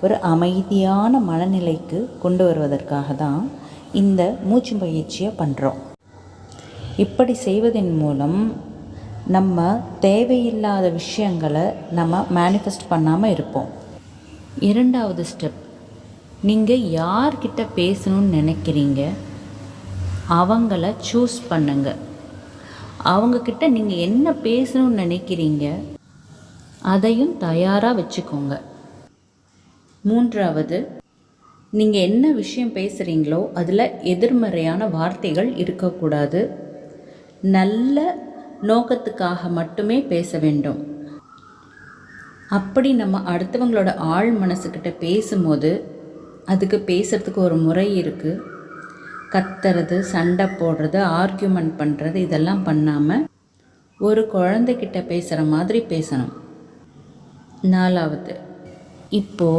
ஒரு அமைதியான மனநிலைக்கு கொண்டு வருவதற்காக தான் இந்த மூச்சு பயிற்சியை பண்ணுறோம். இப்படி செய்வதன் மூலம் நம்ம தேவையில்லாத விஷயங்களை நம்ம மேனிஃபெஸ்ட் பண்ணாமல் இருப்போம். 2வது ஸ்டெப், நீங்கள் யார்கிட்ட பேசணும்னு நினைக்கிறீங்க அவங்கள சூஸ் பண்ணுங்க. அவங்கக்கிட்ட நீங்கள் என்ன பேசணும்னு நினைக்கிறீங்க அதையும் தயாராக வச்சுக்கோங்க. 3வது, நீங்கள் என்ன விஷயம் பேசுகிறீங்களோ அதில் எதிர்மறையான வார்த்தைகள் இருக்கக்கூடாது. நல்ல நோக்கத்துக்காக மட்டுமே பேச வேண்டும். அப்படி நம்ம அடுத்தவங்களோட ஆழ் மனசுக்கிட்ட பேசும்போது அதுக்கு பேசுகிறதுக்கு ஒரு முறை இருக்குது. கத்துறது, சண்டை போடுறது, ஆர்கியூமெண்ட் பண்ணுறது இதெல்லாம் பண்ணாமல் ஒரு குழந்தைகிட்ட பேசுகிற மாதிரி பேசணும். 4வது, இப்போது